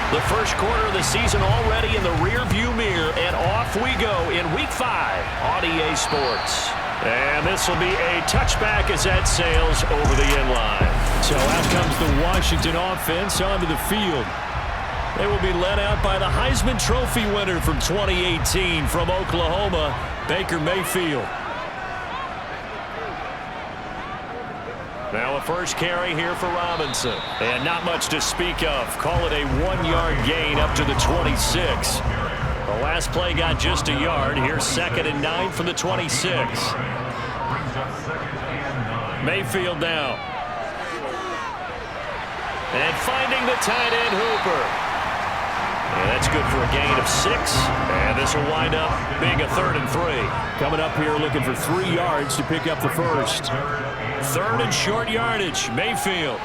The first quarter of the season already in the rearview mirror, and off we go in Week 5 on EA Sports. And this will be a touchback as that sails over the end line. So out comes the Washington offense onto the field. They will be led out by the Heisman Trophy winner from 2018 from Oklahoma, Baker Mayfield. Now a first carry here for Robinson. And not much to speak of. Call it a 1-yard gain up to the 26. The last play got just a yard. Here's 2nd and 9 from the 26. Mayfield now. And finding the tight end Hooper. And that's good for a gain of 6. And this will wind up being a 3rd and 3. Coming up here looking for 3 yards to pick up the first. 3rd and short yardage. Mayfield.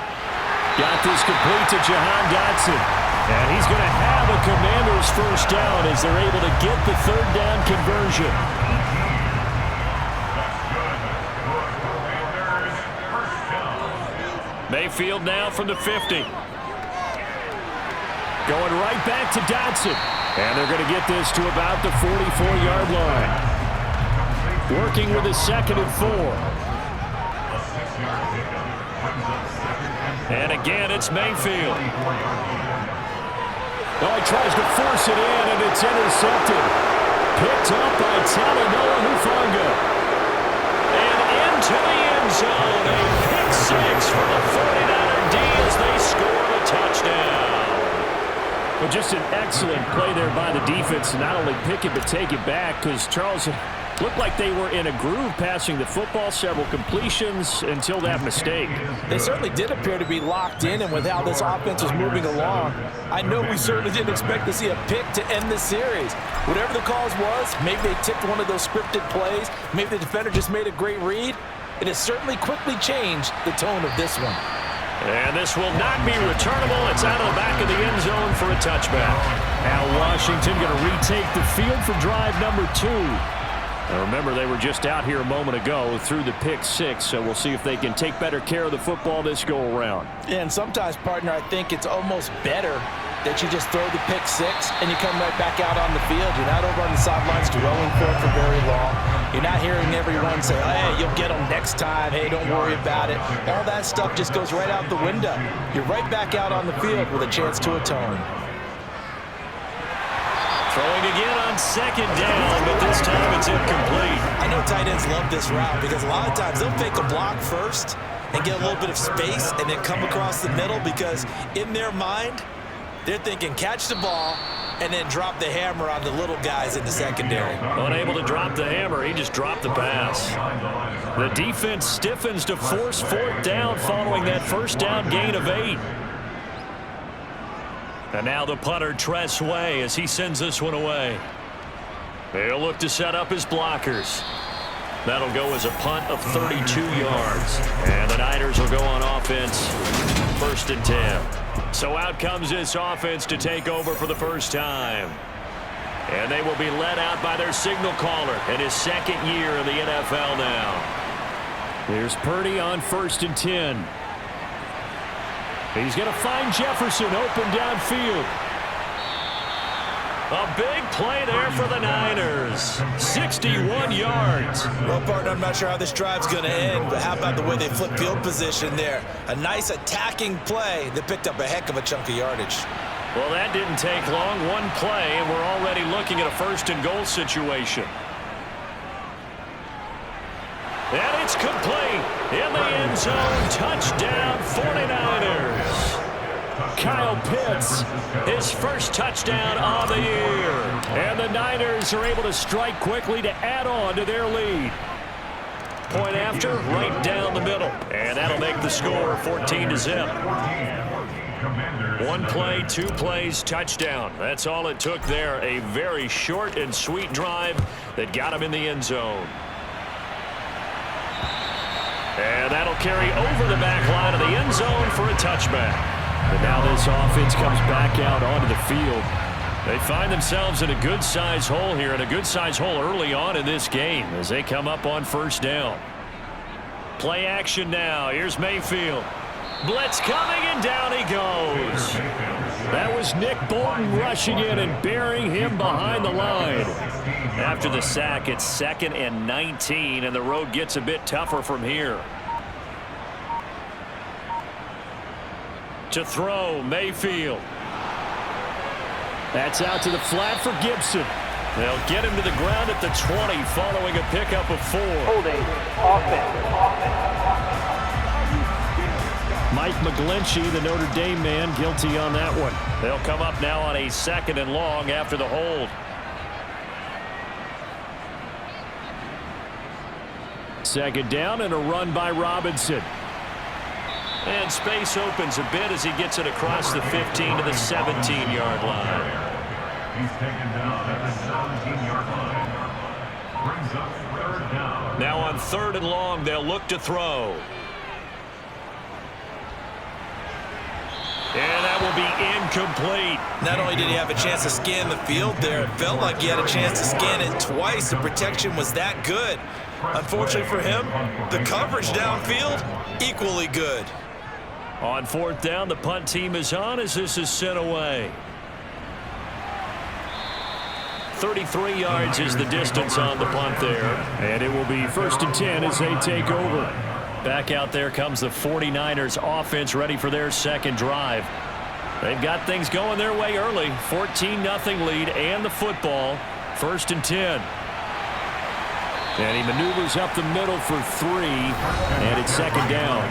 Got this complete to Jahan Dotson. And he's going to have a Commanders first down as they're able to get the 3rd down conversion. Mayfield now from the 50. Going right back to Dotson. And they're going to get this to about the 44-yard line. Working with a 2nd and 4. And again, it's Mayfield. Oh, he tries to force it in, and it's intercepted. Picked up by Talanoa Hufanga. And into the end zone. A pick 6 for the 49er D as they score a touchdown. Well, just an excellent play there by the defense to not only pick it but take it back, because Charles looked like they were in a groove passing the football, several completions until that mistake. They certainly did appear to be locked in, and with how this offense was moving along, I know we certainly didn't expect to see a pick to end this series. Whatever the cause was, maybe they tipped one of those scripted plays, maybe the defender just made a great read. It has certainly quickly changed the tone of this one. And this will not be returnable. It's out of the back of the end zone for a touchback. Now Washington going to retake the field for drive number 2. Now remember, they were just out here a moment ago through the pick 6, so we'll see if they can take better care of the football this go-around. And sometimes, partner, I think it's almost better that you just throw the pick 6 and you come right back out on the field. You're not over on the sidelines dwelling for it for very long. You're not hearing everyone say, hey, you'll get them next time. Hey, don't worry about it. All that stuff just goes right out the window. You're right back out on the field with a chance to atone. Throwing again on 2nd down, but this time it's incomplete. I know tight ends love this route because a lot of times they'll fake a block first and get a little bit of space and then come across the middle, because in their mind, they're thinking catch the ball and then drop the hammer on the little guys in the secondary. Unable to drop the hammer, he just dropped the pass. The defense stiffens to force 4th down following that first down gain of 8. And now the punter, Tress Way, as he sends this one away. He'll look to set up his blockers. That'll go as a punt of 32 yards. And the Niners will go on offense, 1st and 10. So out comes this offense to take over for the first time. And they will be led out by their signal caller in his 2nd year in the NFL now. Here's Purdy on 1st and 10. He's going to find Jefferson open downfield. A big play there for the Niners. 61 yards. Well, partner, I'm not sure how this drive's going to end, but how about the way they flip field position there? A nice attacking play that picked up a heck of a chunk of yardage. Well, that didn't take long. One play, and we're already looking at a 1st and goal situation. And it's complete. In the end zone, touchdown 49ers. Kyle Pitts, his first touchdown of the year. And the Niners are able to strike quickly to add on to their lead. Point after, right down the middle. And that'll make the score 14-0. 1 play, 2 plays, touchdown. That's all it took there. A very short and sweet drive that got him in the end zone. And that'll carry over the back line of the end zone for a touchback. And now this offense comes back out onto the field. They find themselves in a good-sized hole here, and a good-sized hole early on in this game as they come up on 1st down. Play action now. Here's Mayfield. Blitz coming, and down he goes. That was Nick Bolton rushing in and burying him behind the line. After the sack, it's 2nd and 19, and the road gets a bit tougher from here. To throw, Mayfield. That's out to the flat for Gibson. They'll get him to the ground at the 20 following a pickup of 4. Holding, offense. Mike McGlinchey, the Notre Dame man, guilty on that one. They'll come up now on a 2nd and long after the hold. Second down and a run by Robinson. And space opens a bit as he gets it across the 15 to the 17-yard line. He's taken down at the 17-yard line. Brings up 3rd down. Now on 3rd and long, they'll look to throw. And that will be incomplete. Not only did he have a chance to scan the field there, it felt like he had a chance to scan it twice. The protection was that good. Unfortunately for him, the coverage downfield, equally good. On 4th down, the punt team is on as this is sent away. 33 yards is the distance on the punt there. And it will be 1st and 10 as they take over. Back out there comes the 49ers offense ready for their second drive. They've got things going their way early. 14-0 lead and the football. 1st and 10. And he maneuvers up the middle for 3. And it's 2nd down.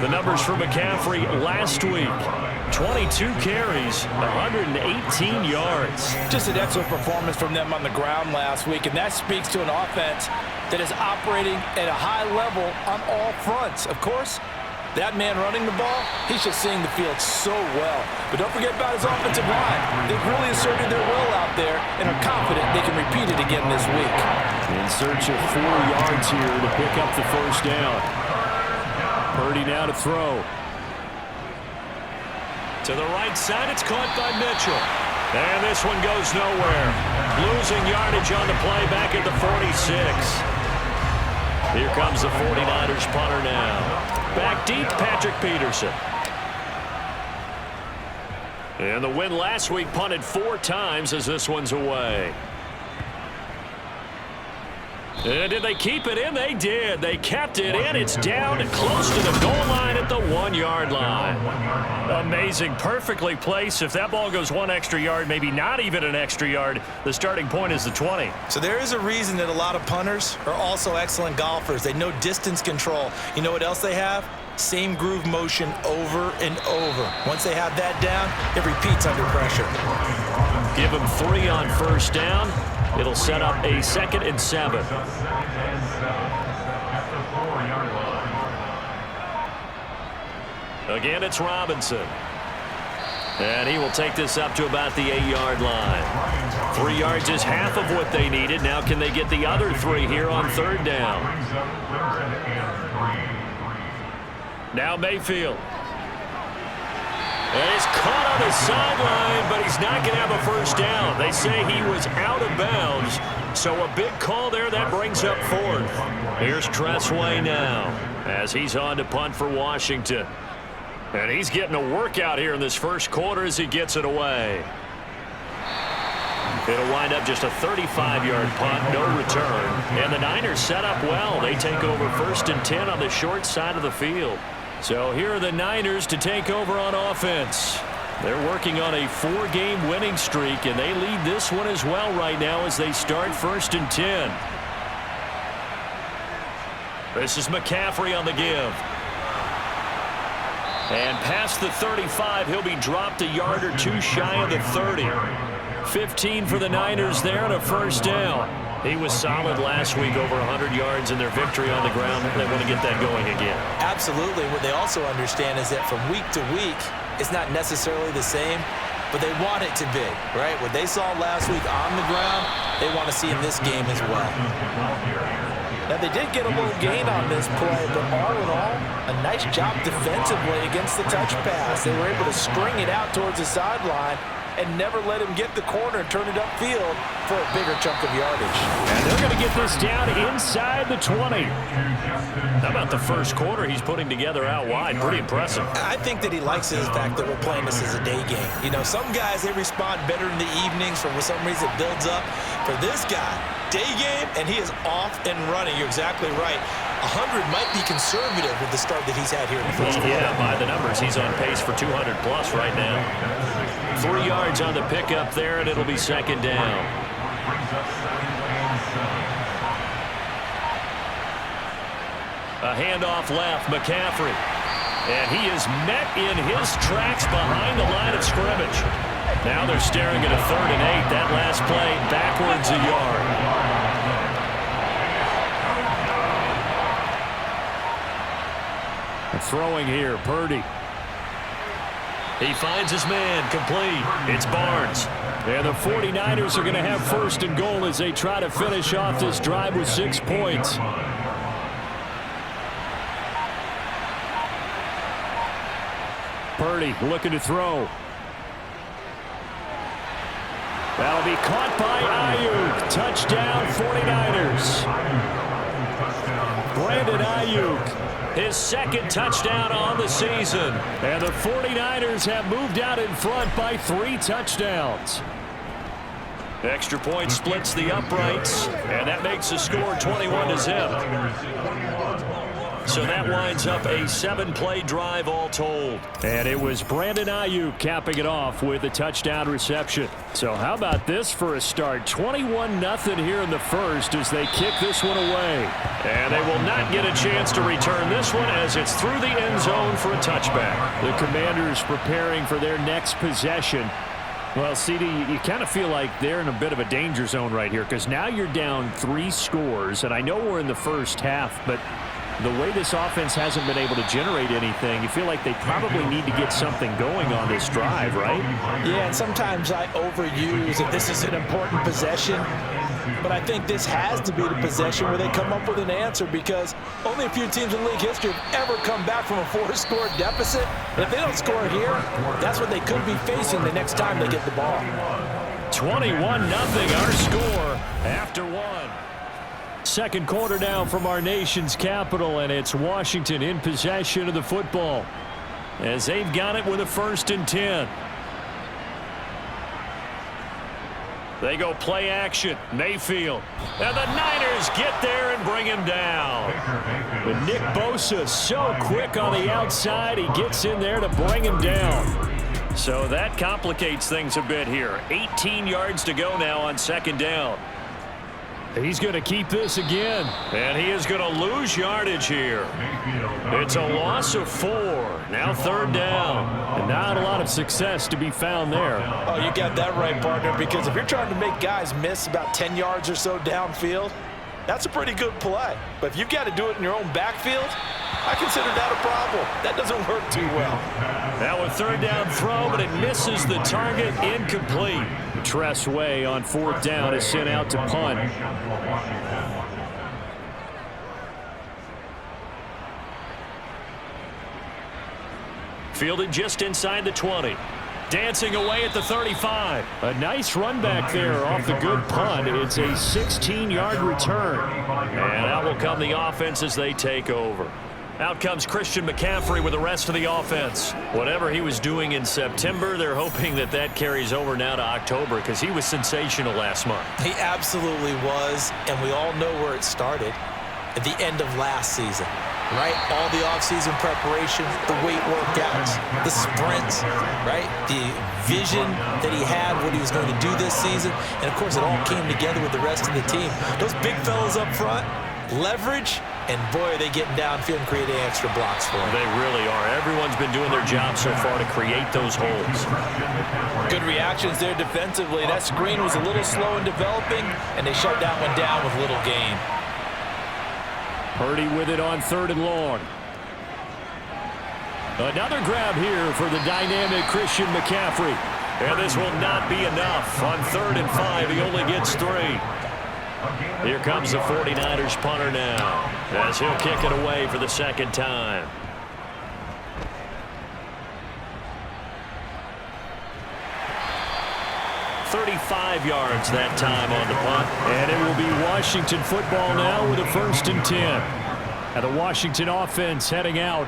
The numbers for McCaffrey last week. 22 carries, 118 yards. Just an excellent performance from them on the ground last week, and that speaks to an offense that is operating at a high level on all fronts. Of course, that man running the ball, he's just seeing the field so well. But don't forget about his offensive line. They've really asserted their will out there and are confident they can repeat it again this week. In search of 4 yards here to pick up the 1st down. Purdy now to throw. To the right side, it's caught by Mitchell. And this one goes nowhere. Losing yardage on the play back at the 46. Here comes the 49ers punter now. Back deep, Patrick Peterson. And the win last week punted 4 times as this one's away. And did they keep it in? They did. They kept it in. It's down and close to the goal line at the 1-yard line. Amazing. Perfectly placed. If that ball goes 1 extra yard, maybe not even an extra yard, the starting point is the 20. So there is a reason that a lot of punters are also excellent golfers. They know distance control. You know what else they have? Same groove motion over and over. Once they have that down, it repeats under pressure. Give them 3 on 1st down. It'll set up a 2nd and 7. Again, it's Robinson. And he will take this up to about the 8-yard line. 3 yards is half of what they needed. Now can they get the other 3 here on 3rd down? Now Mayfield. And he's caught on the sideline, but he's not going to have a 1st down. They say he was out of bounds. So a big call there. That brings up 4th. Here's Tressway now as he's on to punt for Washington. And he's getting a workout here in this 1st quarter as he gets it away. It'll wind up just a 35-yard punt, no return. And the Niners set up well. They take over 1st and 10 on the short side of the field. So here are the Niners to take over on offense. They're working on a 4-game winning streak, and they lead this one as well right now as they start 1st and 10. This is McCaffrey on the give. And past the 35, he'll be dropped a yard or 2 shy of the 30. 15 for the Niners there and a 1st down. He was solid last week, over 100 yards in their victory on the ground. They want to get that going again. Absolutely. What they also understand is that from week to week, it's not necessarily the same, but they want it to be, right? What they saw last week on the ground, they want to see in this game as well. Now, they did get a little gain on this play, but all in all, a nice job defensively against the touch pass. They were able to string it out towards the sideline and never let him get the corner and turn it upfield for a bigger chunk of yardage. And they're going to get this down inside the 20. How about the first quarter he's putting together out wide? Pretty impressive. I think that he likes the fact that we're playing this as a day game. You know, some guys, they respond better in the evenings. For some reason, it builds up. For this guy, day game, and he is off and running. You're exactly right. 100 might be conservative with the start that he's had here in the first quarter. Yeah, by the numbers, he's on pace for 200 plus right now. 3 yards on the pickup there, and it'll be second down. A handoff left, McCaffrey. And he is met in his tracks behind the line of scrimmage. Now they're staring at a 3rd and 8. That last play backwards a yard. Throwing here, Purdy. He finds his man, complete. It's Barnes. And the 49ers are going to have 1st and goal as they try to finish off this drive with 6 points. Purdy looking to throw. That'll be caught by Ayuk. Touchdown 49ers. Brandon Ayuk. His 2nd touchdown on the season. And the 49ers have moved out in front by 3 touchdowns. Extra point splits the uprights, and that makes the score 21-0. So that winds up a 7-play drive all told. And it was Brandon Ayuk capping it off with a touchdown reception. So how about this for a start? 21-0 here in the first as they kick this one away. And they will not get a chance to return this one as it's through the end zone for a touchback. The Commanders preparing for their next possession. Well, CD, you kind of feel like they're in a bit of a danger zone right here because now you're down 3 scores, and I know we're in the first half, but the way this offense hasn't been able to generate anything, you feel like they probably need to get something going on this drive, right? Yeah, and sometimes I overuse that this is an important possession, but I think this has to be the possession where they come up with an answer because only a few teams in league history have ever come back from a 4-score deficit. And if they don't score here, that's what they could be facing the next time they get the ball. 21-0 our score after 1. Second quarter now from our nation's capital, and it's Washington in possession of the football as they've got it with a 1st and 10. They go play action. Mayfield. And the Niners get there and bring him down. But Nick Bosa so quick on the outside. He gets in there to bring him down. So that complicates things a bit here. 18 yards to go now on 2nd down. He's going to keep this again. And he is going to lose yardage here. It's a loss of 4. Now 3rd down. And not a lot of success to be found there. Oh, you got that right, partner, because if you're trying to make guys miss about 10 yards or so downfield, that's a pretty good play. But if you've got to do it in your own backfield, I consider that a problem. That doesn't work too well. Now a 3rd down throw, but it misses the target, incomplete. Tress Way on 4th down is sent out to punt. Fielded just inside the 20. Dancing away at the 35. A nice run back there off the good punt. It's a 16-yard return. And out will come the offense as they take over. Out comes Christian McCaffrey with the rest of the offense. Whatever he was doing in September, they're hoping that that carries over now to October because he was sensational last month. He absolutely was, and we all know where it started at the end of last season, right? All the offseason preparation, the weight workouts, the sprints, right? The vision that he had, what he was going to do this season, and, of course, it all came together with the rest of the team. Those big fellas up front, leverage, and boy, are they getting downfield and creating extra blocks for him. They really are. Everyone's been doing their job so far to create those holes. Good reactions there defensively. That screen was a little slow in developing, and they shut that one down with little gain. Purdy with it on 3rd and long. Another grab here for the dynamic Christian McCaffrey. And this will not be enough. On 3rd and 5, he only gets 3. Here comes the 49ers punter now as he'll kick it away for the 2nd time. 35 yards that time on the punt. And it will be Washington football now with a 1st and 10. And the Washington offense heading out.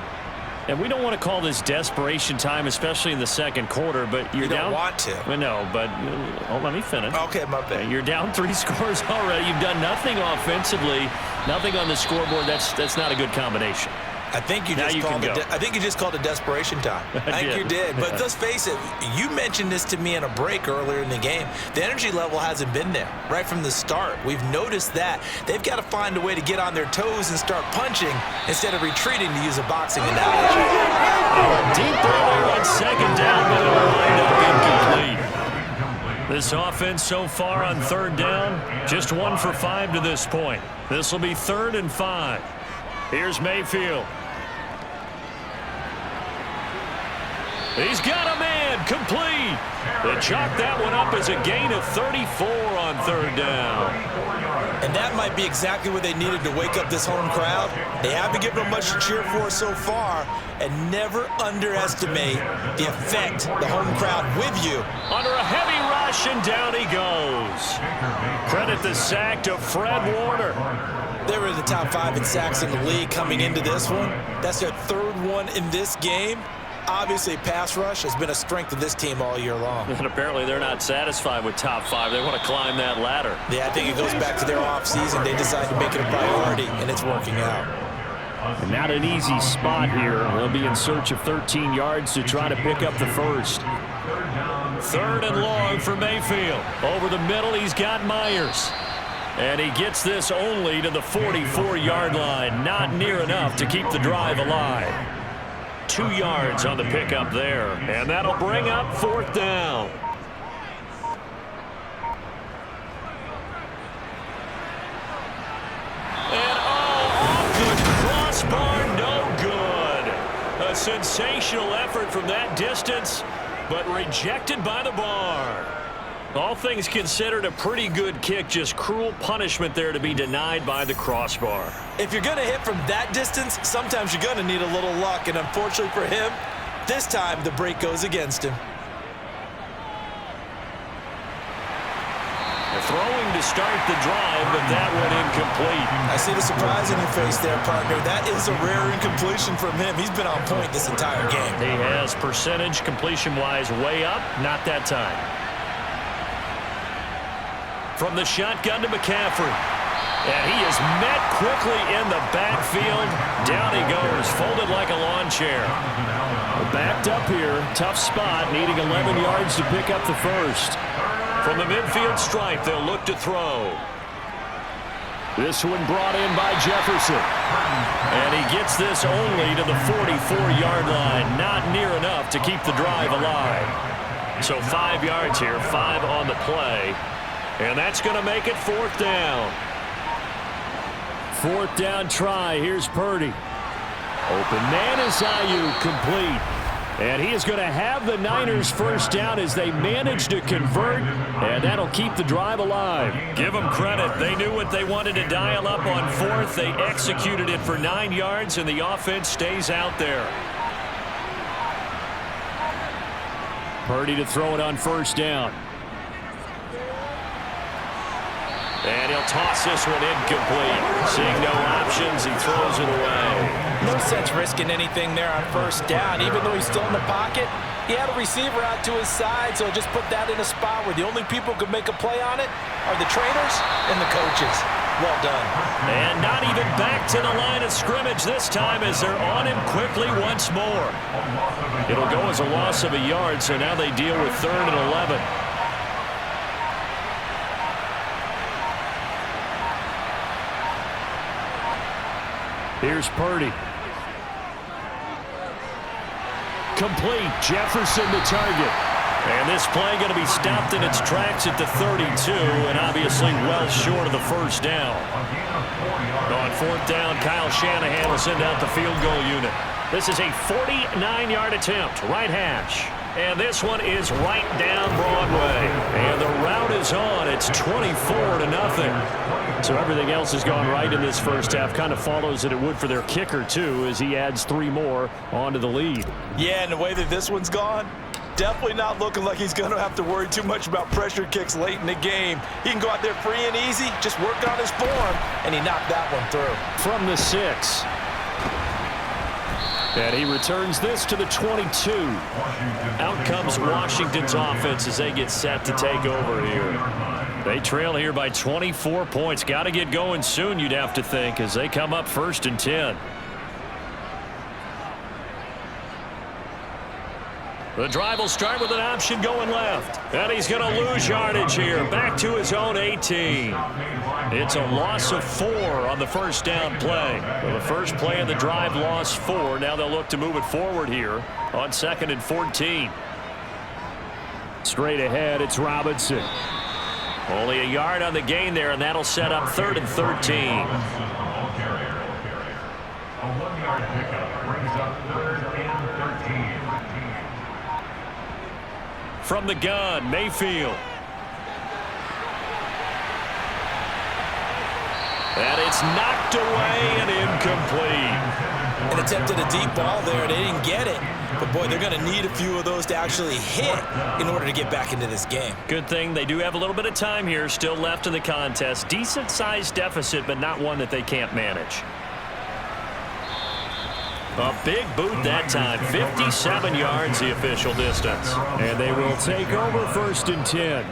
And we don't want to call this desperation time, especially in the second quarter, but you're down. You don't want to. Well, no, but let me finish. Okay, my bad. You're down 3 scores already. You've done nothing offensively, nothing on the scoreboard. That's not a good combination. I think you just called it desperation time. I think you did. But let's face it, you mentioned this to me in a break earlier in the game. The energy level hasn't been there right from the start. We've noticed that. They've got to find a way to get on their toes and start punching instead of retreating, to use a boxing analogy. Deep throw on 2nd down, but it'll wind up incomplete. This offense so far on 3rd down, just 1 for 5 to this point. This will be 3rd and 5. Here's Mayfield. He's got a man, complete. They chalk that one up as a gain of 34 on 3rd down. And that might be exactly what they needed to wake up this home crowd. They haven't given them much to cheer for so far, and never underestimate the effect the home crowd with you. Under a heavy rush, and down he goes. Credit the sack to Fred Warner. They were in the top 5 in sacks in the league coming into this one. That's their 3rd one in this game. Obviously, pass rush has been a strength of this team all year long. And apparently they're not satisfied with top 5. They want to climb that ladder. Yeah, I think it goes back to their offseason. They decided to make it a priority, and it's working out. And not an easy spot here. They'll be in search of 13 yards to try to pick up the first. 3rd and long for Mayfield. Over the middle, he's got Myers. And he gets this only to the 44-yard line. Not near enough to keep the drive alive. 2 yards on the pickup there. And that'll bring up 4th down. And off the crossbar, no good. A sensational effort from that distance, but rejected by the bar. All things considered, a pretty good kick. Just cruel punishment there to be denied by the crossbar. If you're going to hit from that distance, sometimes you're going to need a little luck. And unfortunately for him, this time the break goes against him. Throwing to start the drive, but that one incomplete. I see the surprise in your face there, partner. That is a rare incompletion from him. He's been on point this entire game. He has percentage completion-wise way up. Not that time. From the shotgun to McCaffrey. And he is met quickly in the backfield. Down he goes, folded like a lawn chair. Backed up here, tough spot, needing 11 yards to pick up the first. From the midfield stripe, they'll look to throw. This one brought in by Jefferson. And he gets this only to the 44-yard line. Not near enough to keep the drive alive. So 5 yards here, 5 on the play. And that's going to make it 4th down. 4th down try. Here's Purdy. Open man is Ayuk, complete. And he is going to have the Niners first down as they manage to convert, and that'll keep the drive alive. Give them credit. They knew what they wanted to dial up on 4th. They executed it for 9 yards, and the offense stays out there. Purdy to throw it on 1st down. And he'll toss this one incomplete. Seeing no options, he throws it away. No sense risking anything there on 1st down. Even though he's still in the pocket, he had a receiver out to his side, so just put that in a spot where the only people who could make a play on it are the trainers and the coaches. Well done. And not even back to the line of scrimmage this time as they're on him quickly once more. It'll go as a loss of a yard, so now they deal with 3rd and 11. Here's Purdy. Complete. Jefferson to target. And this play going to be stopped in its tracks at the 32, and obviously well short of the 1st down. On 4th down, Kyle Shanahan will send out the field goal unit. This is a 49-yard attempt, right hash. And this one is right down Broadway. And the route is on. It's 24-0. So everything else has gone right in this first half. Kind of follows that it would for their kicker, too, as he adds 3 more onto the lead. Yeah, and the way that this one's gone, definitely not looking like he's going to have to worry too much about pressure kicks late in the game. He can go out there free and easy, just work on his form, and he knocked that one through. From the 6. And he returns this to the 22. Out comes Washington's offense as they get set to take over here. They trail here by 24 points. Got to get going soon, you'd have to think, as they come up 1st and 10. The drive will start with an option going left. And he's going to lose yardage here. Back to his own 18. It's a loss of 4 on the first down play. Well, the first play of the drive lost 4. Now they'll look to move it forward here on 2nd and 14. Straight ahead, it's Robinson. Only a yard on the gain there, and that'll set up 3rd and 13. A 1-yard pickup brings up 3rd and 13. From the gun, Mayfield. And it's knocked away and incomplete. And attempted a deep ball there. They didn't get it. But, boy, they're going to need a few of those to actually hit in order to get back into this game. Good thing they do have a little bit of time here still left in the contest. Decent-sized deficit, but not one that they can't manage. A big boot that time. 57 yards the official distance. And they will take over 1st and 10.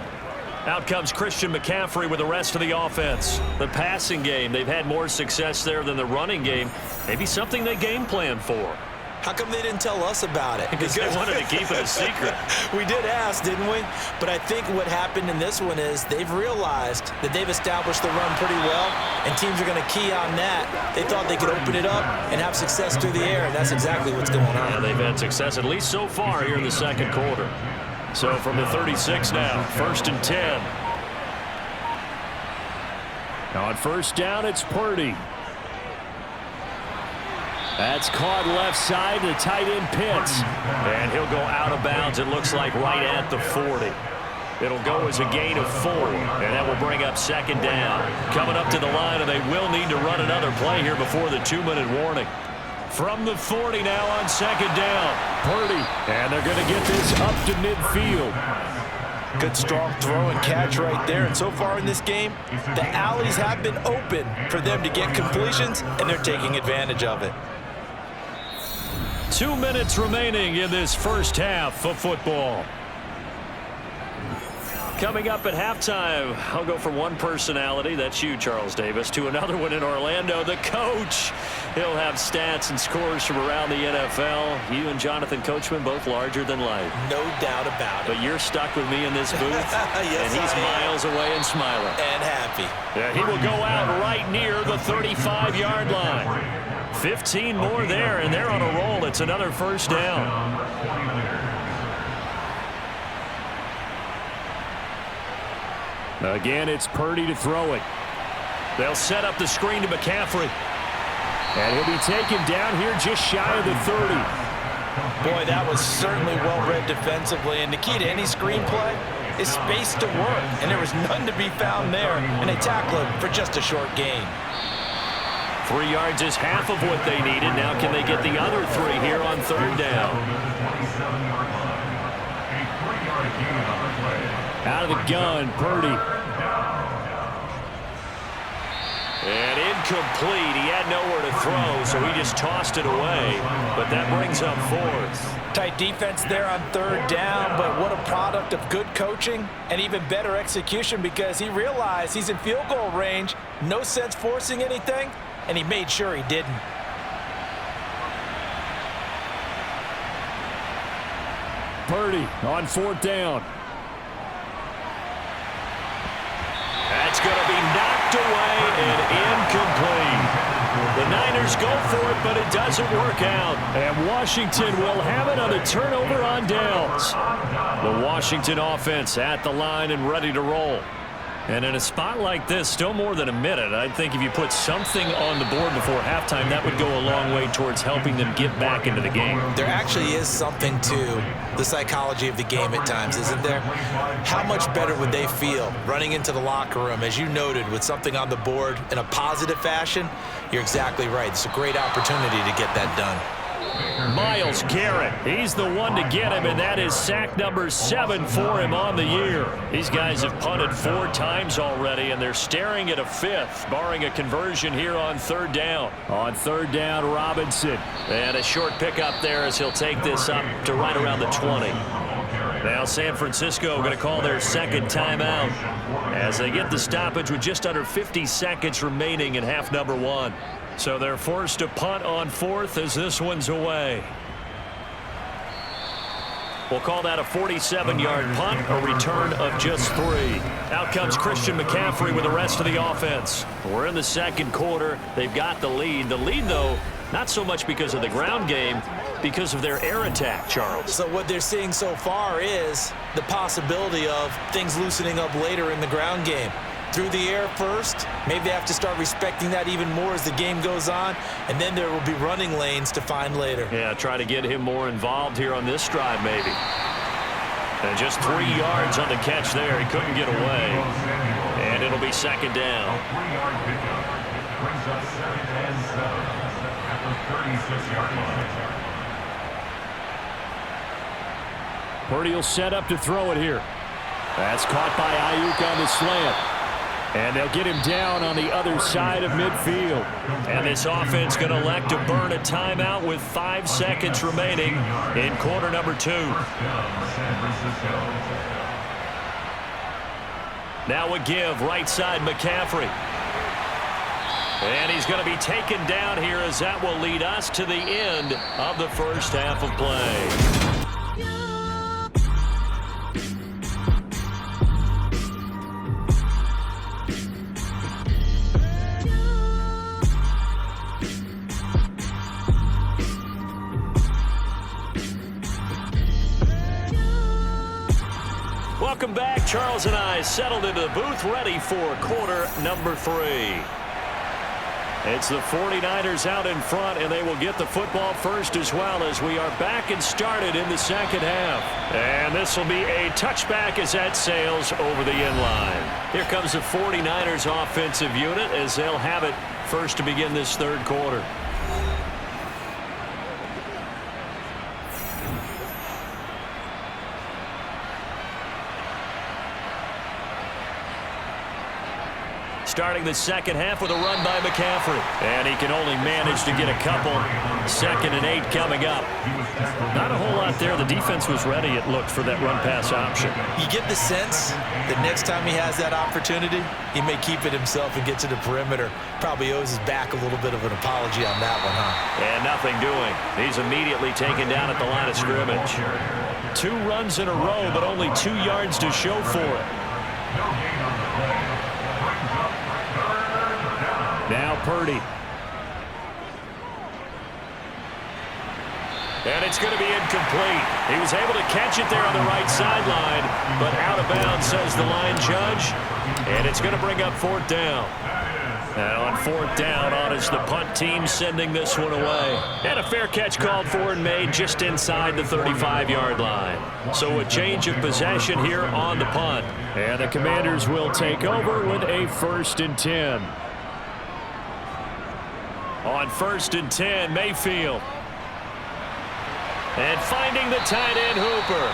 Out comes Christian McCaffrey with the rest of the offense. The passing game, they've had more success there than the running game. Maybe something they game plan for. How come they didn't tell us about it? Because they wanted to keep it a secret. We did ask, didn't we? But I think what happened in this one is they've realized that they've established the run pretty well, and teams are going to key on that. They thought they could open it up and have success through the air, and that's exactly what's going on. Yeah, they've had success, at least so far, here in the 2nd quarter. So from the 36 now, 1st and 10. On 1st down, it's Purdy. That's caught left side to tight end Pitts. And he'll go out of bounds, it looks like, right at the 40. It'll go as a gain of 4, and that will bring up 2nd down. Coming up to the line, and they will need to run another play here before the 2-minute warning. From the 40 now on 2nd down. Purdy, and they're going to get this up to midfield. Good strong throw and catch right there. And so far in this game, the alleys have been open for them to get completions, and they're taking advantage of it. 2 minutes remaining in this first half of football. Coming up at halftime, I'll go from one personality, that's you, Charles Davis, to another one in Orlando, the coach. He'll have stats and scores from around the NFL. You and Jonathan Coachman, both larger than life. No doubt about it. But you're stuck with me in this booth, yes, and he's miles away and smiling. And happy. Yeah, he will go out right near the 35-yard line. 15 more there, and they're on a roll. It's another 1st down. Again, it's Purdy to throw it. They'll set up the screen to McCaffrey. And he'll be taken down here just shy of the 30. Boy, that was certainly well-read defensively. And the key to any screenplay is space to work. And there was none to be found there. And they tackle him for just a short gain. 3 yards is half of what they needed. Now can they get the other 3 here on 3rd down? Out of the gun, Purdy. And incomplete. He had nowhere to throw, so he just tossed it away. But that brings up 4th. Tight defense there on 3rd down, but what a product of good coaching and even better execution, because he realized he's in field goal range. No sense forcing anything, and he made sure he didn't. Purdy on 4th down. That's going to be knocked away and incomplete. The Niners go for it, but it doesn't work out. And Washington will have it on a turnover on downs. The Washington offense at the line and ready to roll. And in a spot like this, still more than a minute, I think if you put something on the board before halftime, that would go a long way towards helping them get back into the game. There actually is something to the psychology of the game at times, isn't there? How much better would they feel running into the locker room, as you noted, with something on the board in a positive fashion? You're exactly right. It's a great opportunity to get that done. Myles Garrett. He's the one to get him, and that is sack number 7 for him on the year. These guys have punted 4 times already, and they're staring at a 5th, barring a conversion here on 3rd down. On 3rd down, Robinson. And a short pickup there as he'll take this up to right around the 20. Now San Francisco going to call their 2nd timeout as they get the stoppage with just under 50 seconds remaining in half number 1. So they're forced to punt on 4th as this one's away. We'll call that a 47-yard punt, a return of just 3. Out comes Christian McCaffrey with the rest of the offense. We're in the 2nd quarter. They've got the lead. The lead, though, not so much because of the ground game, because of their air attack, Charles. So what they're seeing so far is the possibility of things loosening up later in the ground game. Through the air first, maybe they have to start respecting that even more as the game goes on, and then there will be running lanes to find later. Yeah, try to get him more involved here on this drive maybe. And just 3 yards on the catch there. He couldn't get away. And it'll be 2nd down. A 3-yard pickup brings up 2nd and 7 at the 36-yard line. Purdy will set up to throw it here. That's caught by Ayuk on the slant. And they'll get him down on the other side of midfield. And this offense going to elect to burn a timeout with 5 seconds remaining in quarter number 2. Now a give, right side McCaffrey. And he's going to be taken down here as that will lead us to the end of the first half of play. Welcome back. Charles and I settled into the booth ready for quarter number 3. It's the 49ers out in front, and they will get the football first as well as we are back and started in the 2nd half. And this will be a touchback as that sails over the end line. Here comes the 49ers offensive unit as they'll have it first to begin this 3rd quarter. Starting the 2nd half with a run by McCaffrey. And he can only manage to get a couple. 2nd and 8 coming up. Not a whole lot there. The defense was ready, it looked, for that run-pass option. You get the sense that next time he has that opportunity, he may keep it himself and get to the perimeter. Probably owes his back a little bit of an apology on that one, huh? And nothing doing. He's immediately taken down at the line of scrimmage. 2 runs in a row, but only 2 yards to show for it. Now Purdy. And it's going to be incomplete. He was able to catch it there on the right sideline, but out of bounds, says the line judge. And it's going to bring up 4th down. And on 4th down, on is the punt team sending this one away. And a fair catch called for and made just inside the 35-yard line. So a change of possession here on the punt. And the Commanders will take over with a 1st and 10. On 1st and 10, Mayfield. And finding the tight end, Hooper.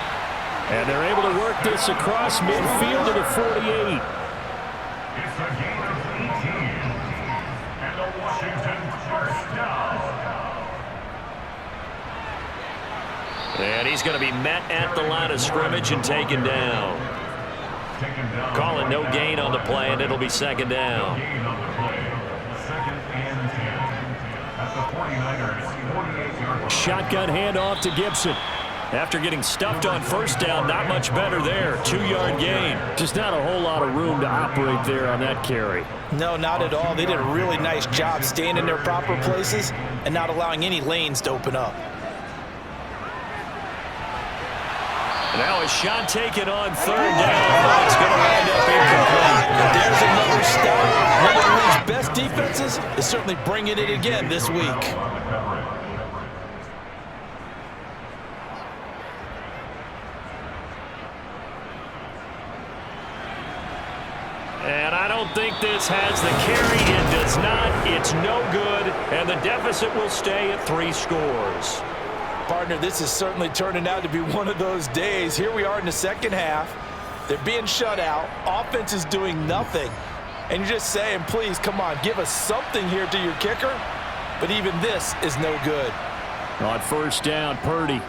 And they're able to work this across midfield to the 48. It's a gain of 18. And the Washington 1st down. And he's going to be met at the line of scrimmage and taken down. Calling no gain on the play, and it'll be 2nd down. Gain on the play. 2nd and 10. At the 49ers 48-yard line. Shotgun handoff to Gibson. After getting stuffed on 1st down, not much better there. 2-yard gain. Just not a whole lot of room to operate there on that carry. No, not at all. They did a really nice job staying in their proper places and not allowing any lanes to open up. Now a shot taken on 3rd down. It's going to wind up incomplete. There's another stop. One of the league's best defenses is certainly bringing it again this week. And I don't think this has the carry. It does not. It's no good. And the deficit will stay at 3 scores. Partner, this is certainly turning out to be one of those days. Here we are in the second half. They're being shut out. Offense is doing nothing. And you're just saying, please, come on, give us something here to your kicker. But even this is no good. On first down, Purdy.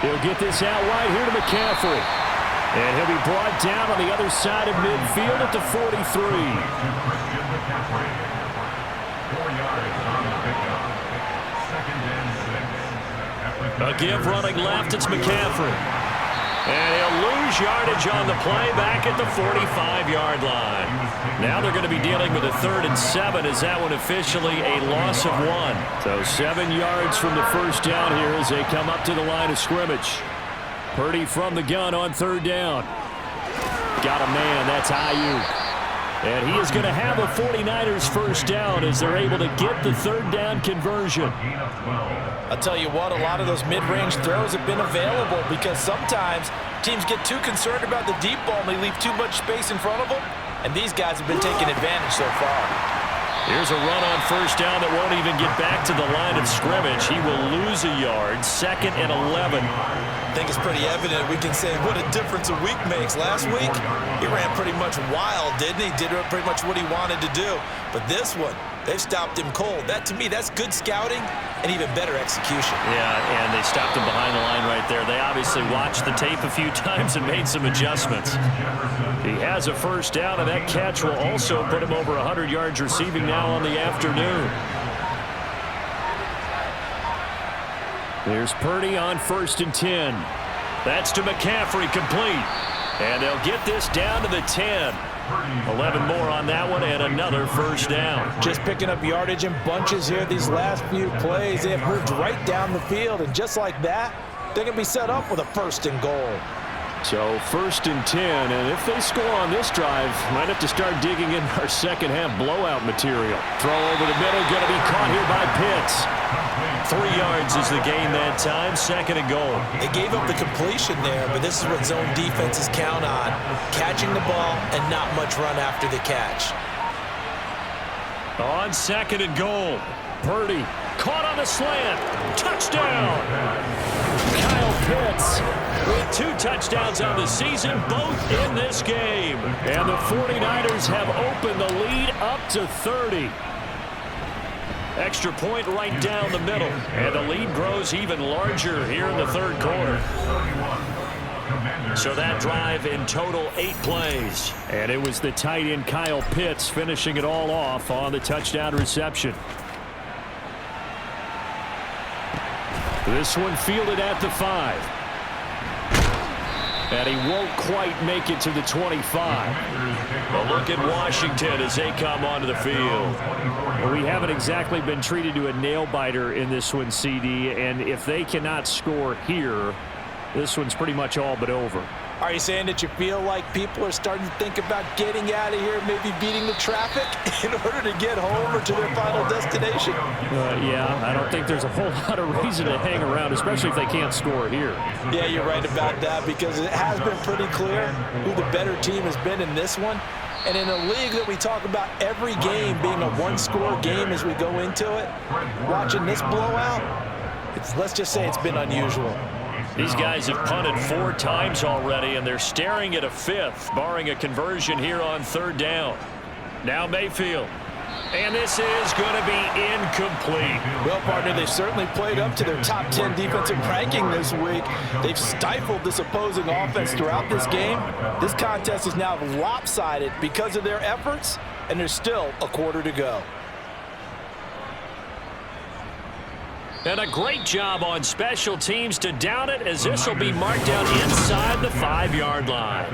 He'll get this out wide here to McCaffrey. And he'll be brought down on the other side of midfield at the 43. Christian McCaffrey. 4 yards on the pickup. 2nd and 6. A give running left, it's McCaffrey. And he'll lose yardage on the play back at the 45-yard line. Now they're going to be dealing with a 3rd and 7 as that one officially a loss of 1. So 7 yards from the first down here as they come up to the line of scrimmage. Purdy from the gun on 3rd down. Got a man, that's Ayuk. And he is going to have a 49ers first down as they're able to get the 3rd down conversion. I'll tell you what, a lot of those mid-range throws have been available because sometimes teams get too concerned about the deep ball and they leave too much space in front of them, and these guys have been taking advantage so far. Here's a run on first down that won't even get back to the line of scrimmage. He will lose a yard, 2nd and 11. I think it's pretty evident we can say what a difference a week makes. Last week, he ran pretty much wild, didn't he? Did pretty much what he wanted to do. But this one, they've stopped him cold. That, to me, that's good scouting and even better execution. Yeah, and they stopped him behind the line right there. They obviously watched the tape a few times and made some adjustments. He has a first down, and that catch will also put him over 100 yards receiving now on the afternoon. There's Purdy on 1st and 10. That's to McCaffrey, complete. And they'll get this down to the 10. 11 more on that one and another first down. Just picking up yardage in bunches here these last few plays. They have moved right down the field, and just like that, they're going to be set up with a 1st and goal. So 1st and 10, and if they score on this drive, might have to start digging in our second half blowout material. Throw over the middle, going to be caught here by Pitts. 3 yards is the gain that time, 2nd and goal. They gave up the completion there, but this is what zone defenses count on. Catching the ball and not much run after the catch. On 2nd and goal, Purdy caught on the slant. Touchdown! Kyle Pitts with 2 touchdowns on the season, both in this game. And the 49ers have opened the lead up to 30. Extra point right down the middle. And the lead grows even larger here in the 3rd quarter. So that drive in total 8 plays. And it was the tight end Kyle Pitts finishing it all off on the touchdown reception. This one fielded at the 5. And he won't quite make it to the 25. But look at Washington as they come onto the field. Well, we haven't exactly been treated to a nail-biter in this one, CD. And if they cannot score here, this one's pretty much all but over. Are you saying that you feel like people are starting to think about getting out of here, maybe beating the traffic in order to get home or to their final destination? Yeah, I don't think there's a whole lot of reason to hang around, especially if they can't score here. Yeah, you're right about that because it has been pretty clear who the better team has been in this one. And in a league that we talk about every game being a one-score game as we go into it, watching this blowout, let's just say it's been unusual. These guys have punted 4 times already, and they're staring at a 5th, barring a conversion here on 3rd down. Now Mayfield. And this is going to be incomplete. Well, partner, they certainly played up to their top 10 defensive ranking this week. They've stifled this opposing offense throughout this game. This contest is now lopsided because of their efforts, and there's still a quarter to go. And a great job on special teams to down it, as this will be marked down inside the 5-yard line.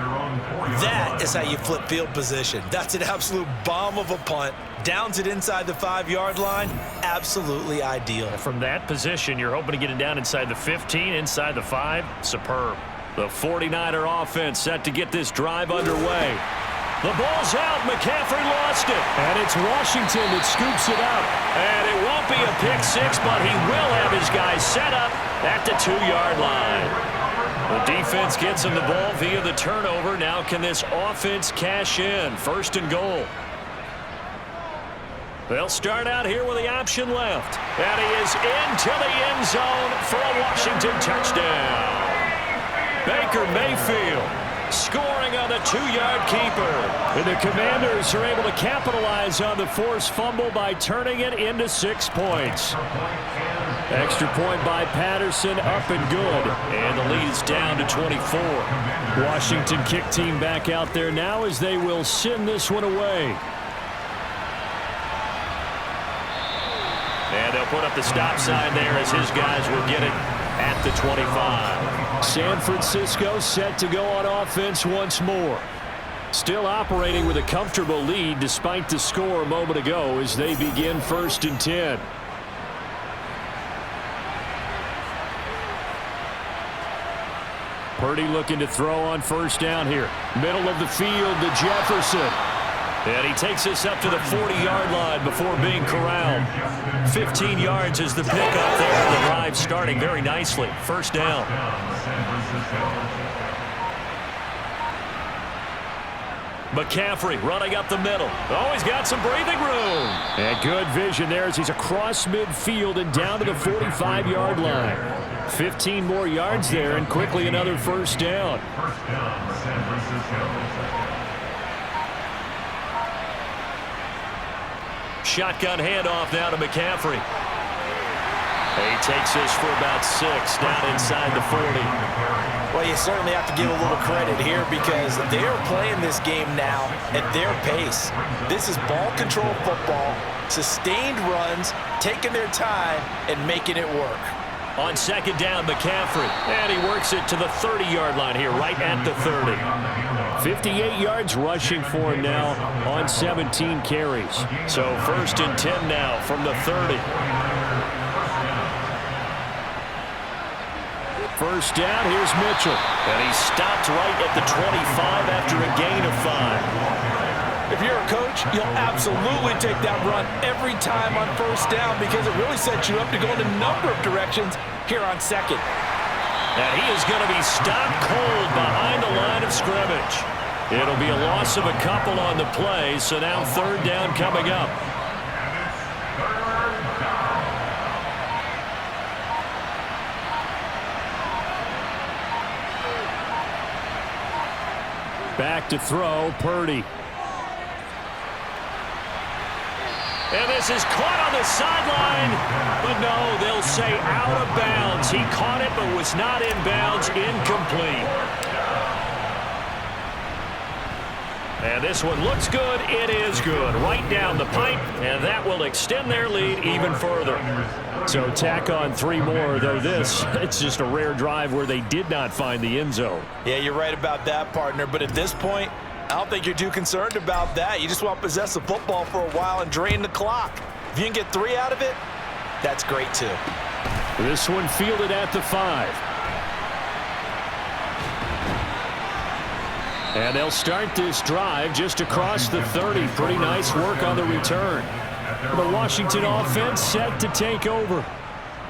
That is how you flip field position. That's an absolute bomb of a punt. Downs it inside the 5-yard line. Absolutely ideal. From that position, you're hoping to get it down inside the 15, inside the 5. Superb. The 49er offense set to get this drive underway. The ball's out. McCaffrey lost it. And it's Washington that scoops it up. And it won't be a pick 6, but he will have his guys set up at the 2-yard line. The defense gets him the ball via the turnover. Now can this offense cash in? 1st and goal. They'll start out here with the option left. And he is into the end zone for a Washington touchdown. Baker Mayfield scoring on the 2-yard keeper. And the Commanders are able to capitalize on the forced fumble by turning it into 6 points. Extra point by Patterson, up and good. And the lead is down to 24. Washington kick team back out there now as they will send this one away. And they'll put up the stop sign there as his guys will get it at the 25. San Francisco set to go on offense once more. Still operating with a comfortable lead despite the score a moment ago as they begin 1st and 10. Purdy looking to throw on 1st down here. Middle of the field to Jefferson. And he takes this up to the 40-yard line before being corralled. 15 yards is the pickup there. The drive starting very nicely. 1st down. McCaffrey running up the middle. Oh, he's got some breathing room. And good vision there as he's across midfield and down to the 45-yard line. 15 more yards there and quickly another 1st down. First down, San Francisco. Shotgun handoff now to McCaffrey. He takes this for about 6 down inside the 40. Well, you certainly have to give a little credit here because they're playing this game now at their pace. This is ball control football, sustained runs, taking their time, and making it work. On 2nd down, McCaffrey. And he works it to the 30-yard line here, right at the 30. 58 yards rushing for him now on 17 carries. So 1st and 10 now from the 30. 1st down, here's Mitchell. And he stopped right at the 25 after a gain of 5. If you're a coach, you'll absolutely take that run every time on 1st down because it really sets you up to go in a number of directions here on 2nd. And he is going to be stopped cold behind the line of scrimmage. It'll be a loss of a couple on the play, so now 3rd down coming up. Back to throw, Purdy. And this is caught on the sideline. But no, they'll say out of bounds. He caught it but was not in bounds. Incomplete. And this one looks good. It is good. Right down the pipe. And that will extend their lead even further. So tack on 3 more, though this, it's just a rare drive where they did not find the end zone. Yeah, you're right about that, partner. But at this point, I don't think you're too concerned about that. You just want to possess the football for a while and drain the clock. If you can get 3 out of it, that's great too. This one fielded at the 5. And they'll start this drive just across the 30. Pretty nice work on the return. The Washington offense set to take over.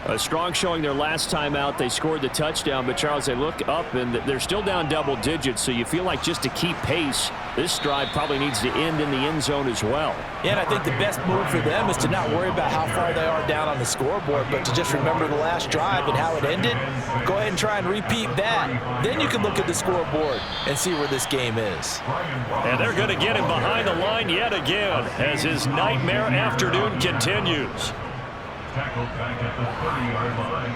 A strong showing their last time out. They scored the touchdown, but Charles, they look up and they're still down double digits, so you feel like just to keep pace, this drive probably needs to end in the end zone as well. Yeah, and I think the best move for them is to not worry about how far they are down on the scoreboard, but to just remember the last drive and how it ended. Go ahead and try and repeat that. Then you can look at the scoreboard and see where this game is. And they're going to get him behind the line yet again as his nightmare afternoon continues. Tackled back at the 30-yard line.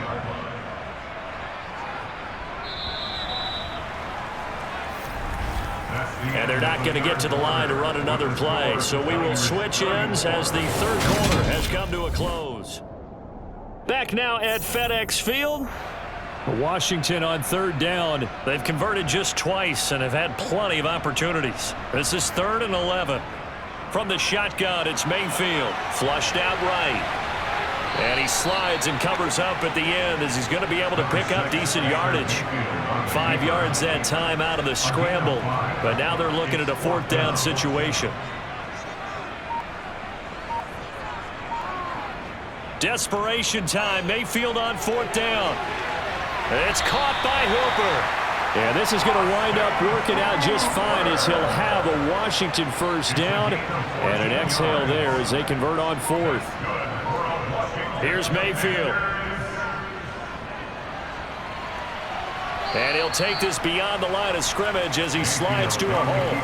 And they're not going to get to the line to run another play. So we will switch ends as the 3rd quarter has come to a close. Back now at FedEx Field. Washington on 3rd down. They've converted just twice and have had plenty of opportunities. This is 3rd and 11. From the shotgun, it's Mayfield. Flushed out right. And he slides and covers up at the end as he's going to be able to pick up decent yardage. 5 yards that time out of the scramble. But now they're looking at a 4th down situation. Desperation time. Mayfield on 4th down. It's caught by Hooper. And this is going to wind up working out just fine as he'll have a Washington first down and an exhale there as they convert on fourth. Here's Mayfield. And he'll take this beyond the line of scrimmage as he slides to a hole.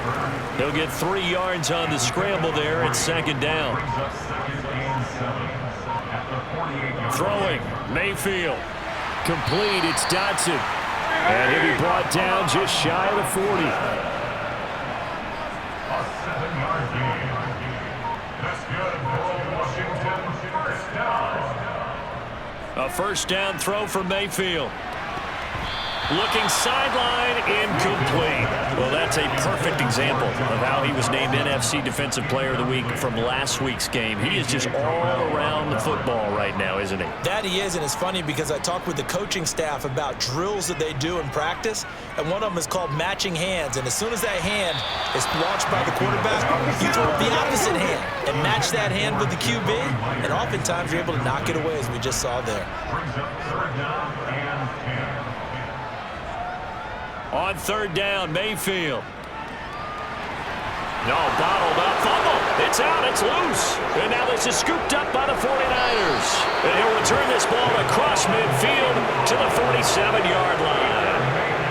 He'll get 3 yards on the scramble there at second down. Throwing, Mayfield. Complete, it's Dotson. And he'll be brought down just shy of the 40. A 7-yard gain. That's good for Washington. First down. A first down throw for Mayfield. Looking sideline, incomplete. Well, that's a perfect example of how he was named NFC Defensive Player of the Week from last week's game. He is just all around the football right now, isn't he? That he is, and it's funny because I talked with the coaching staff about drills that they do in practice, and one of them is called matching hands. And as soon as that hand is launched by the quarterback, you throw the opposite hand and match that hand with the QB, and oftentimes you're able to knock it away, as we just saw there. Brings up third down and 10. On third down, Mayfield. No, bottled up, fumble. It's out, it's loose. And now this is scooped up by the 49ers. And he'll return this ball across midfield to the 47-yard line.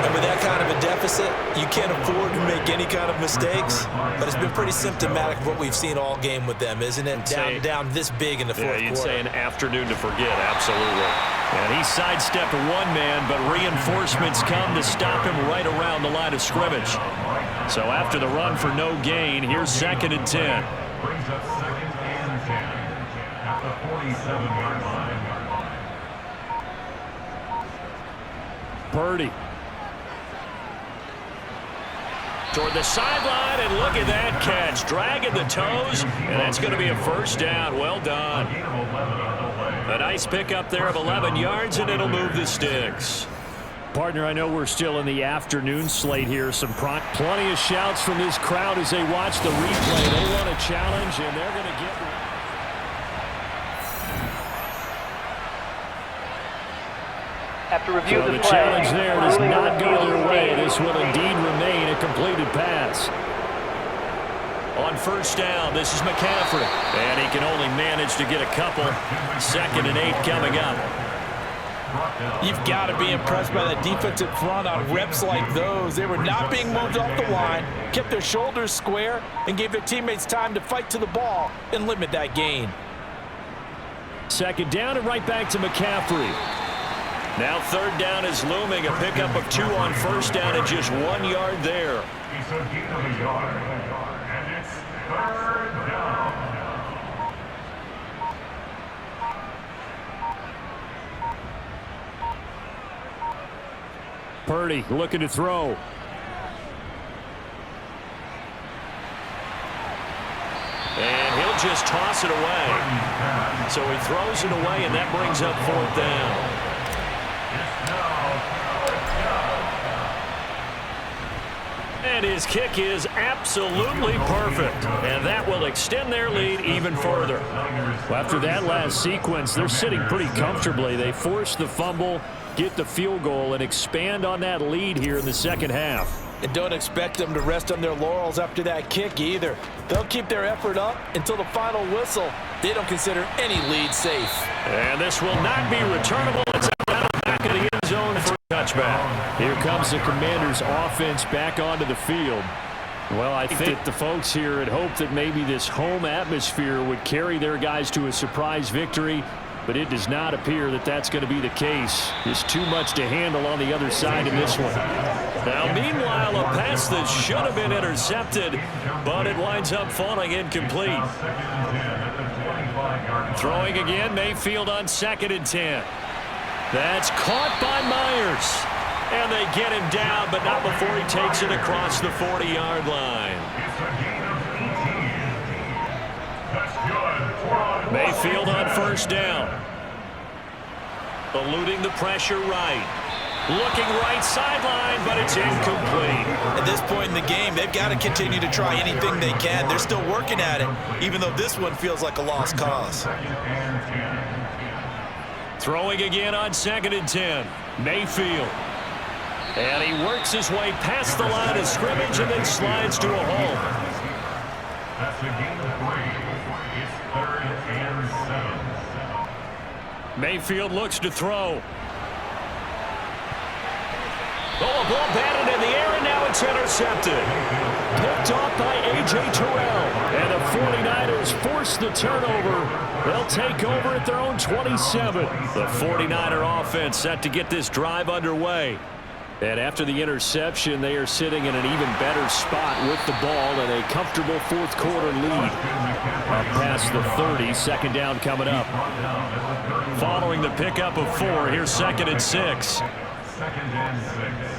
And with that kind of a deficit, you can't afford to make any kind of mistakes. But it's been pretty symptomatic of what we've seen all game with them, isn't it? Down this big in the fourth quarter. Yeah, you'd say an afternoon to forget, absolutely. And he sidestepped one man, but reinforcements come to stop him right around the line of scrimmage. So after the run for no gain, here's 2nd and 10. Brings up 2nd and 10 at the 47-yard line. Purdy. Toward the sideline, and look at that catch. Dragging the toes, and that's going to be a first down. Well done. A nice pickup there of 11 yards, and it'll move the sticks. Partner, I know we're still in the afternoon slate here. Plenty of shouts from this crowd as they watch the replay. They want a challenge, and they're going to get one. After review So of the the play, challenge there does ruling not on go field their way. stay. This will indeed remain a completed pass. On first down, this is McCaffrey. And he can only manage to get a couple. 2nd and 8 coming up. You've got to be impressed by that defensive front on reps like those. They were not being moved off the line, kept their shoulders square, and gave their teammates time to fight to the ball and limit that gain. 2nd down and right back to McCaffrey. Now 3rd down is looming. A pickup of 2 on first down and just 1 yard there. It's a gain of a yard, and it's 3rd down. Purdy looking to throw. And he'll just toss it away. So he throws it away, and that brings up 4th down. And his kick is absolutely perfect. And that will extend their lead even further. Well, after that last sequence, they're sitting pretty comfortably. They force the fumble, get the field goal, and expand on that lead here in the second half. And don't expect them to rest on their laurels after that kick either. They'll keep their effort up until the final whistle. They don't consider any lead safe. And this will not be returnable. It's out of the back of the end zone for a touchback. Here comes the Commanders' offense back onto the field. Well, I think that the folks here had hoped that maybe this home atmosphere would carry their guys to a surprise victory, but it does not appear that that's going to be the case. There's too much to handle on the other side in this one. Now, meanwhile, a pass that should have been intercepted, but it winds up falling incomplete. Throwing again, Mayfield on 2nd and 10. That's caught by Myers. And they get him down, but not before he takes it across the 40-yard line. Mayfield on first down. Eluding the pressure right. Looking right sideline, but it's incomplete. At this point in the game, they've got to continue to try anything they can. They're still working at it, even though this one feels like a lost cause. Throwing again on 2nd and 10. Mayfield. And he works his way past the line of scrimmage and then slides to a hole. That's a gain of 3. It's 3rd and 7. Mayfield looks to throw. Oh, a ball batted in the air, and now it's intercepted. Picked off by A.J. Terrell. And the 49ers force the turnover. They'll take over at their own 27. The 49er offense set to get this drive underway. And after the interception, they are sitting in an even better spot with the ball and a comfortable fourth quarter lead. Up past the 30, second down coming up. Following the pickup of 4, here's 2nd and 6. 2nd and 6.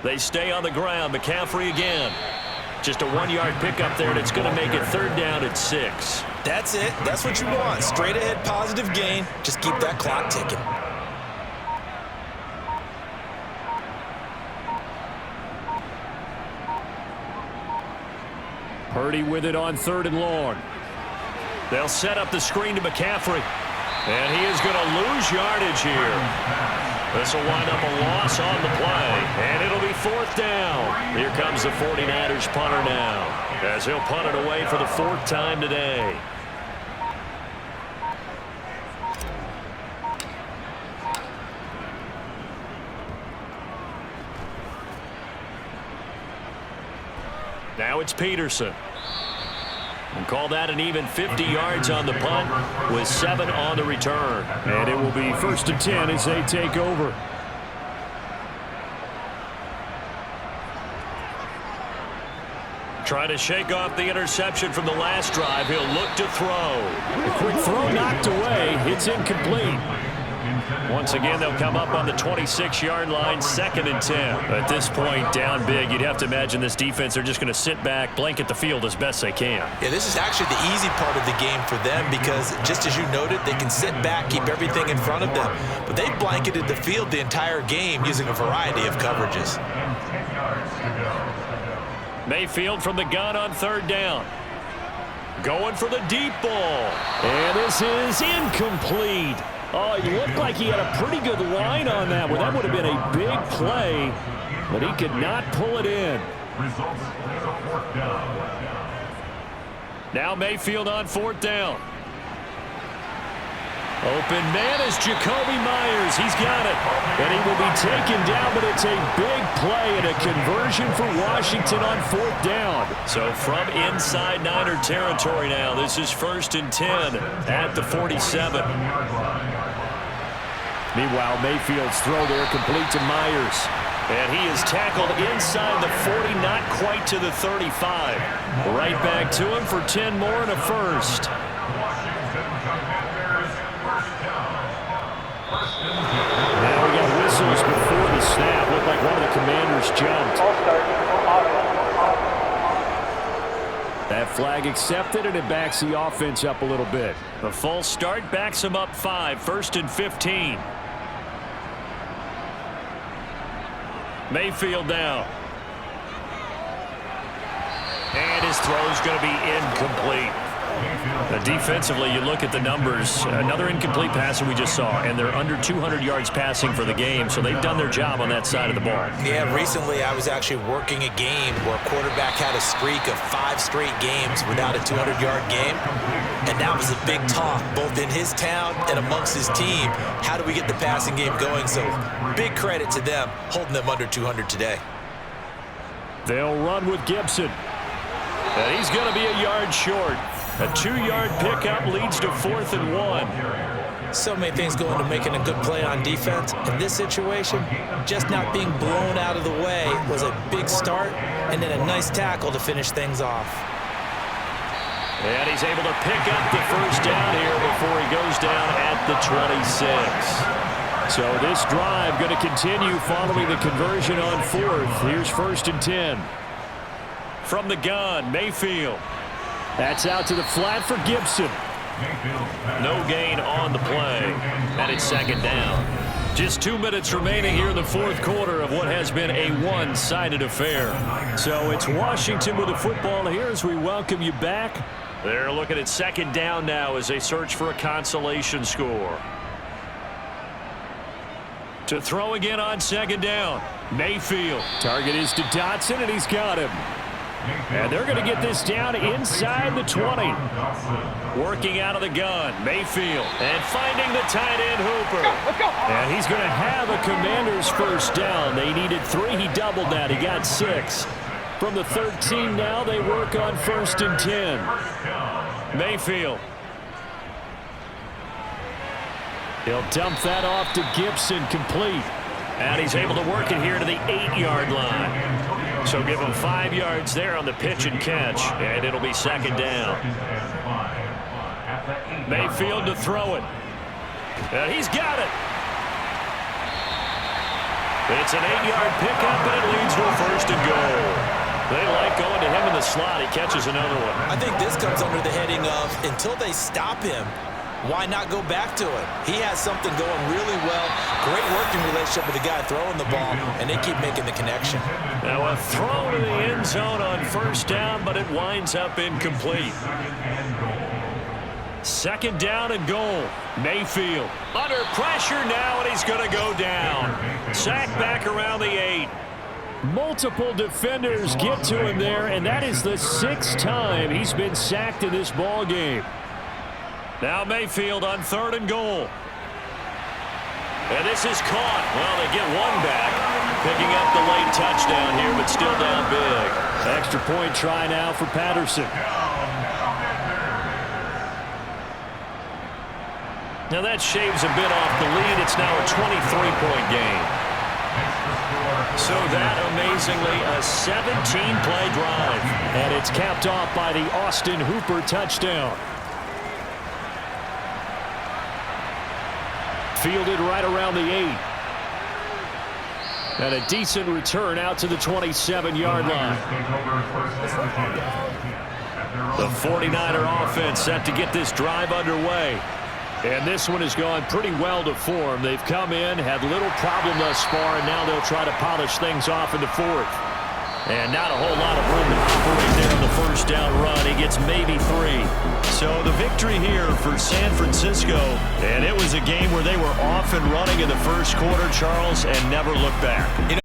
They stay on the ground. McCaffrey again. Just a 1-yard pickup there, and it's going to make it 3rd down at 6. That's it. That's what you want. Straight ahead positive gain. Just keep that clock ticking. Purdy with it on 3rd and long. They'll set up the screen to McCaffrey. And he is going to lose yardage here. This will wind up a loss on the play. And it'll be 4th down. Here comes the 49ers punter now, as he'll punt it away for the 4th time today. Now it's Peterson. And call that an even 50 yards on the punt with 7 on the return. And it will be 1st and 10 as they take over. Trying to shake off the interception from the last drive. He'll look to throw. A quick throw knocked away. It's incomplete. Once again, they'll come up on the 26-yard line, 2nd and 10. At this point, down big, you'd have to imagine this defense are just going to sit back, blanket the field as best they can. Yeah, this is actually the easy part of the game for them because, just as you noted, they can sit back, keep everything in front of them. But they've blanketed the field the entire game using a variety of coverages. Mayfield from the gun on 3rd down. Going for the deep ball. And this is incomplete. Oh, he looked like he had a pretty good line on that one. That would have been a big play, but he could not pull it in. Now Mayfield on 4th down. Open man is Jacoby Myers. He's got it. And he will be taken down, but it's a big play and a conversion for Washington on 4th down. So from inside Niner territory now, this is 1st and 10 at the 47. Meanwhile, Mayfield's throw there complete to Myers. And he is tackled inside the 40, not quite to the 35. Right back to him for 10 more and a 1st. Now we got whistles before the snap. Looked like one of the Commanders jumped. That flag accepted, and it backs the offense up a little bit. The false start backs them up 5, 1st and 15. Mayfield now. And his throw is going to be incomplete. Defensively, you look at the numbers. Another incomplete passer we just saw, and they're under 200 yards passing for the game, so they've done their job on that side of the ball. Yeah, recently I was actually working a game where a quarterback had a streak of 5 straight games without a 200-yard game, and that was a big talk, both in his town and amongst his team. How do we get the passing game going? So big credit to them, holding them under 200 today. They'll run with Gibson, and he's going to be a yard short. A 2-yard pickup leads to 4th and 1. So many things go into making a good play on defense. In this situation, just not being blown out of the way was a big start, and then a nice tackle to finish things off. And he's able to pick up the 1st down here before he goes down at the 26. So this drive going to continue following the conversion on 4th. Here's 1st and 10. From the gun, Mayfield. That's out to the flat for Gibson. No gain on the play. And it's 2nd down. Just 2 minutes remaining here in the 4th quarter of what has been a one-sided affair. So it's Washington with the football here as we welcome you back. They're looking at second down now as they search for a consolation score. To throw again on second down, Mayfield. Target is to Dotson, and he's got him. And they're going to get this down inside the 20. Working out of the gun, Mayfield. And finding the tight end, Hooper. And he's going to have a Commanders first down. They needed 3. He doubled that. He got 6. From the 13 now, they work on 1st and 10. Mayfield. He'll dump that off to Gibson, complete. And he's able to work it here to the 8-yard line. So give him 5 yards there on the pitch and catch, and it'll be second down. Mayfield to throw it. And he's got it. It's an 8-yard pickup, and it leads to a 1st and goal. They like going to him in the slot. He catches another one. I think this comes under the heading of until they stop him, why not go back to it? He has something going really well. Great working relationship with the guy throwing the ball, and they keep making the connection. Now a throw to the end zone on 1st down, but it winds up incomplete. Second down and goal. Mayfield under pressure now, and he's going to go down. Sacked back around the 8. Multiple defenders get to him there, and that is the 6th time he's been sacked in this ball game. Now Mayfield on 3rd and goal. And this is caught. Well, they get one back. Picking up the late touchdown here, but still down big. Extra point try now for Patterson. Now that shaves a bit off the lead. It's now a 23-point game. So that, amazingly, a 17-play drive. And it's capped off by the Austin Hooper touchdown. Fielded right around the 8. And a decent return out to the 27-yard line. The 49er offense set to get this drive underway. And this one has gone pretty well to form. They've come in, had little problem thus far, and now they'll try to polish things off in the 4th. And not a whole lot of room to operate there on the 1st down run. He gets maybe 3. So the victory here for San Francisco. And it was a game where they were off and running in the 1st quarter, Charles, and never looked back.